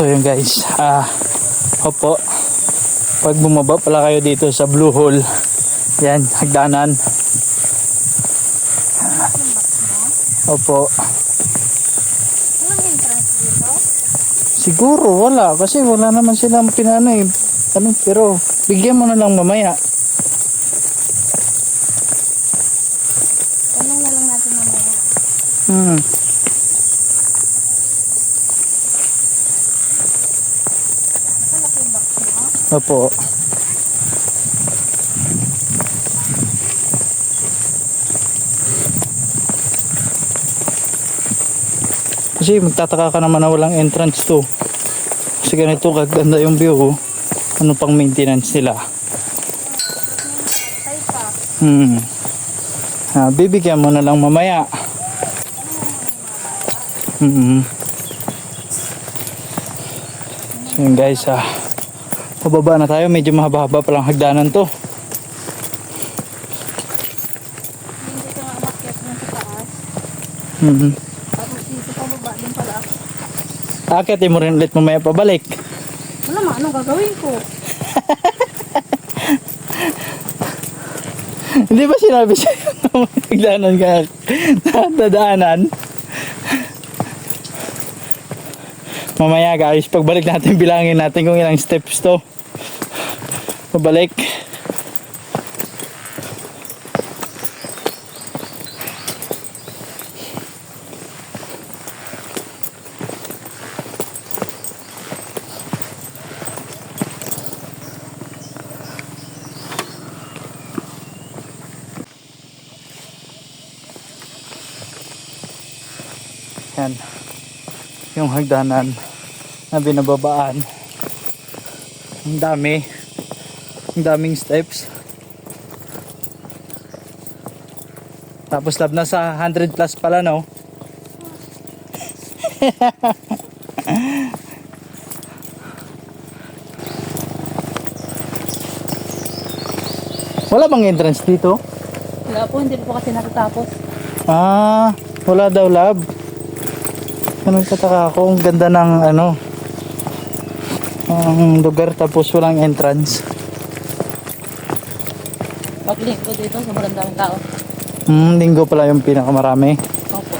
So yun guys, opo, pag bumaba pala kayo dito sa Blue Hole, yan, hagdanan. Opo. Walang entrance dito? Siguro wala, kasi wala naman silang pinano eh. Ano, pero bigyan mo na lang mamaya. Tanong na lang natin mamaya. Malaki yung box mo? Opo. Kasi magtataka ka naman na walang entrance to. Kasi ganito kaganda yung view. Oh. Ano pang maintenance nila? Bibigyan mo na lang mamaya. So yun guys, pababa na tayo. Medyo mahaba-haba palang hagdanan to. Hindi ka nga umakyat mo sa taas. Tapos dito pababa din pala. Akitin mo rin ulit mamaya pabalik. Wala ma, anong gagawin ko? Hindi ba sinabi sa'yo na hagdanan ka dadaanan? Mamaya guys, pagbalik natin bilangin natin kung ilang steps to. Pabalik. Yan. Yung hagdanan na binababaan. Ang dami. Ang daming steps. Tapos lab na sa 100 plus pala, no? Wala bang entrance dito? Wala po, hindi po kasi natatapos. Wala daw lab. Anong kataka ako, ang ganda ng ano, ang lugar tapos walang entrance. Pag-link ko dito, sobrang daming tao. Linggo pala yung pinakamarami. Opo.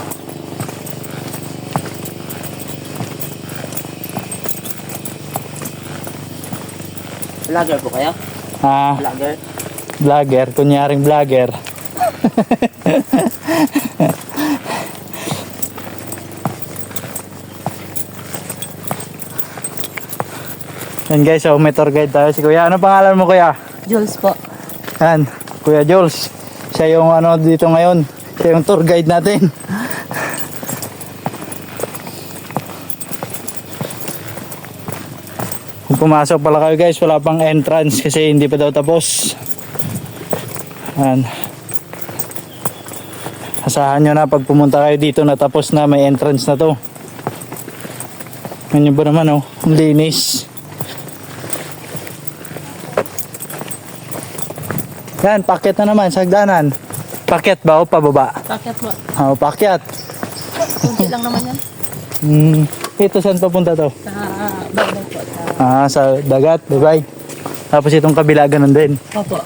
Vlogger po kayo? Vlogger? Vlogger, kunyaring vlogger. Yan guys, may tour guide tayo. Si Kuya, ano pangalan mo Kuya? Jules po. Yan, Kuya Jules. Siya yung ano dito ngayon. Siya yung tour guide natin. Kung pumasok pala kayo guys, wala pang entrance kasi hindi pa daw tapos. Yan. Asahan nyo na pag pumunta kayo dito na tapos na, may entrance na to. Ganyan ba naman oh, ang linis. Yan, paket na naman sa hagdanan. Paket ba o pababa? Paket po. Paket. Kunti lang naman yan. Ito saan papunta to? Sa bagay po. Sa dagat, bye-bye. Tapos itong kabila ganun din. Opo.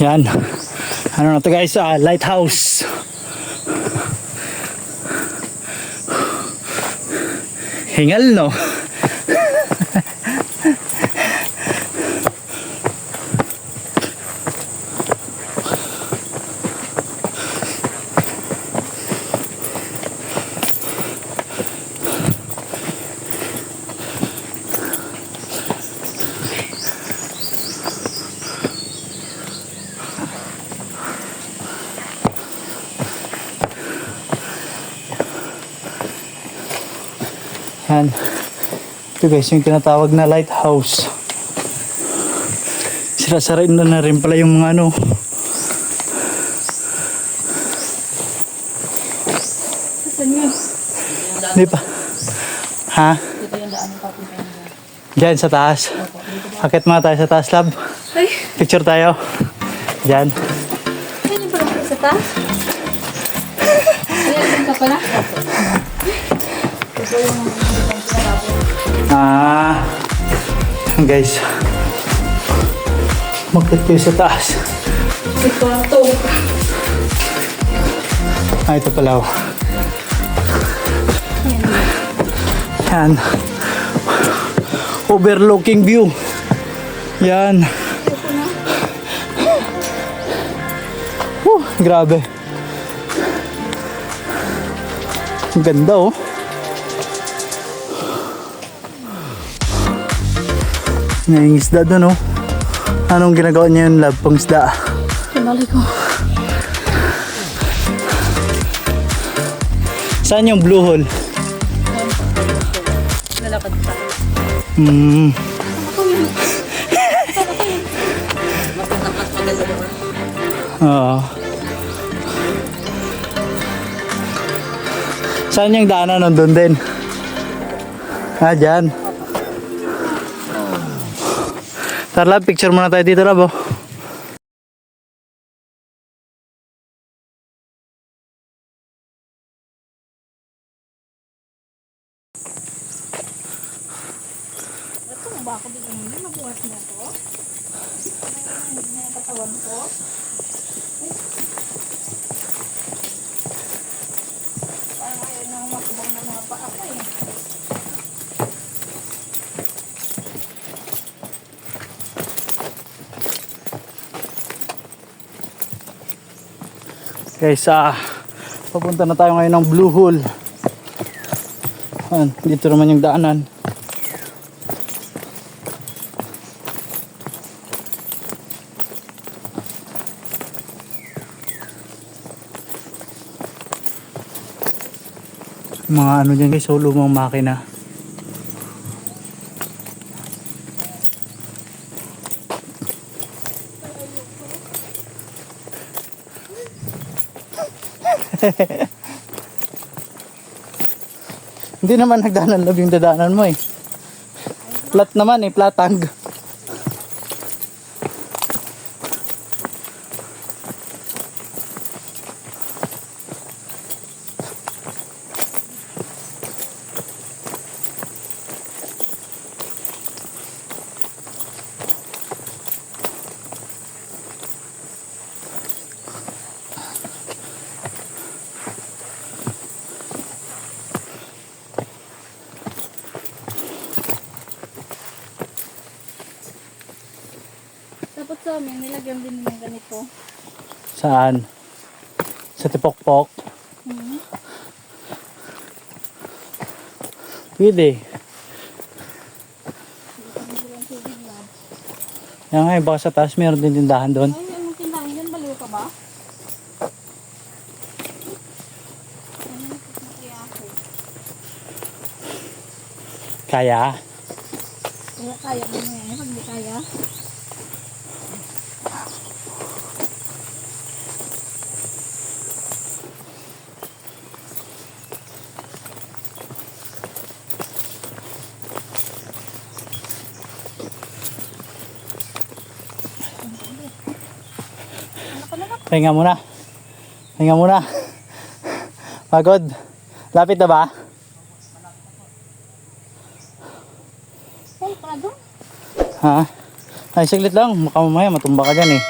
Yan. Ano na to guys? Lighthouse. Hingal no? Yan. Ito guys, yung tinatawag na lighthouse. Sira-sarain na rin pala yung mga ano. Saan yun? Di pa. Ha? Ito yung daan ng papunta niya. Diyan sa taas. Akit muna tayo sa taas, lab. Ay, Picture tayo. Diyan. ayun yung pala sa taas. Ayan, ka pala. Ito yung Guys. Makit kayo sa taas. ito ang to. Ito pala. Yan. Overlooking view. Yan. Grabe. Ang ganda oh. Ngayong isda doon oh. Anong ginagawa niya yung lab pang isda? Kinali ko. Saan yung blue hole? Lalakad pa. Oo. Saan yung daanan nandun din? Dyan. Tara, picture muna tayo dito, Labo. Ito, bako dito hindi mabuhat na to. May katawan ko. Parang ayaw na makubang na mga paa ko eh. Guys, papunta na tayo ngayon ng Blue Hole. Dito naman yung daanan. Mga ano dyan guys, so lumang makina. Hindi naman nagdaanan lab yung dadaanan mo eh. Flat naman eh, platang. Dapat sa amin, nilagyan din ng ganito. Saan? Sa Tipokpok? Pwede. Yan nga, baka sa taas meron din tindahan doon. Ay, anong tindahan dyan? Baliw ka ba? Kaya? Kaya mo na yan. Pag di kaya. Pahinga muna. Pahinga muna. Pagod. Lapit na ba? Ay, para doon. Ha? Ay, saglit lang. Baka mamaya matumba ka dyan eh.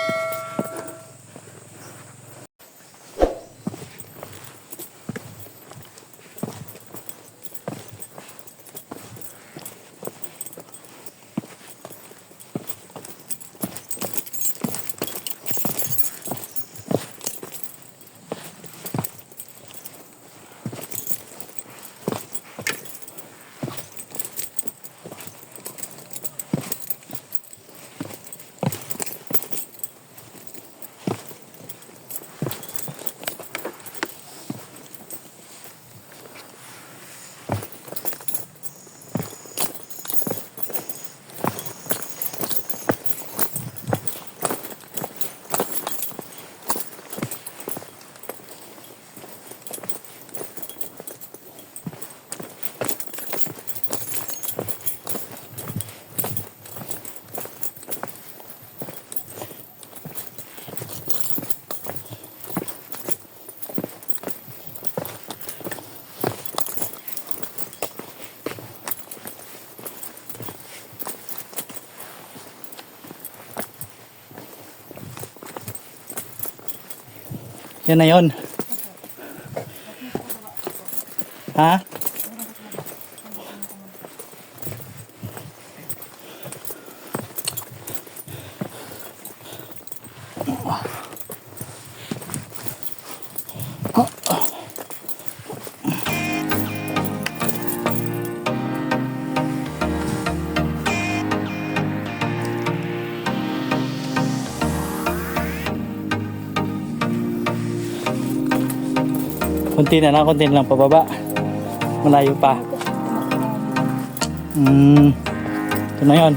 Yan na yun. Ha? Kunti na lang pababa. Malayo pa. Ito na yun.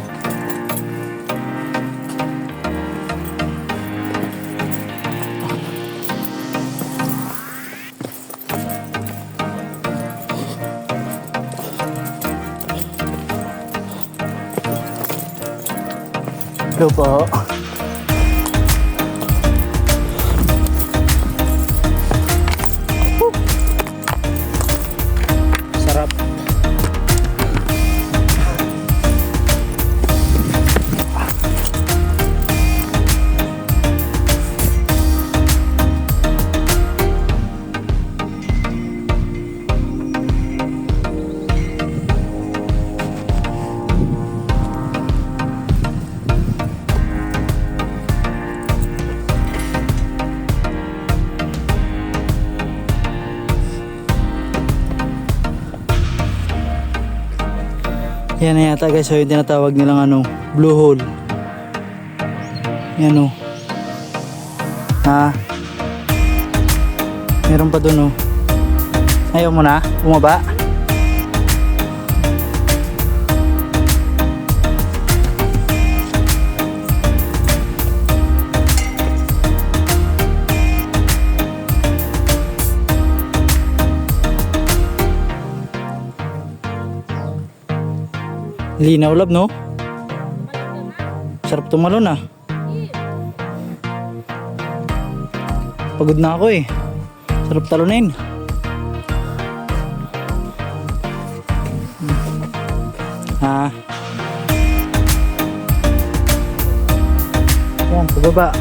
Ito po. Sarap. Yan na yata guys, so yung tinatawag nilang ano, blue hole. Yan o. Ha? Meron pa dun o. Ayaw mo na? Bumaba? Linaw lab no? Sarap tumalon ah. Pagod na ako eh. Sarap talunin. Ha? Yan, pababa.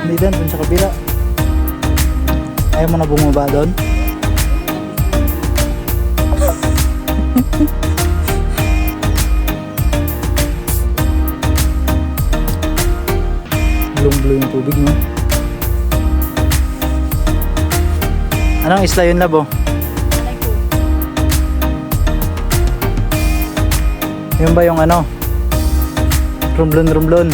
Hindi dun sa kabila. Ayaw mo na bumaba doon? Blue yung tubig no. Anong isla yun labo? Yun ba yung ano? Rumblon rumblon.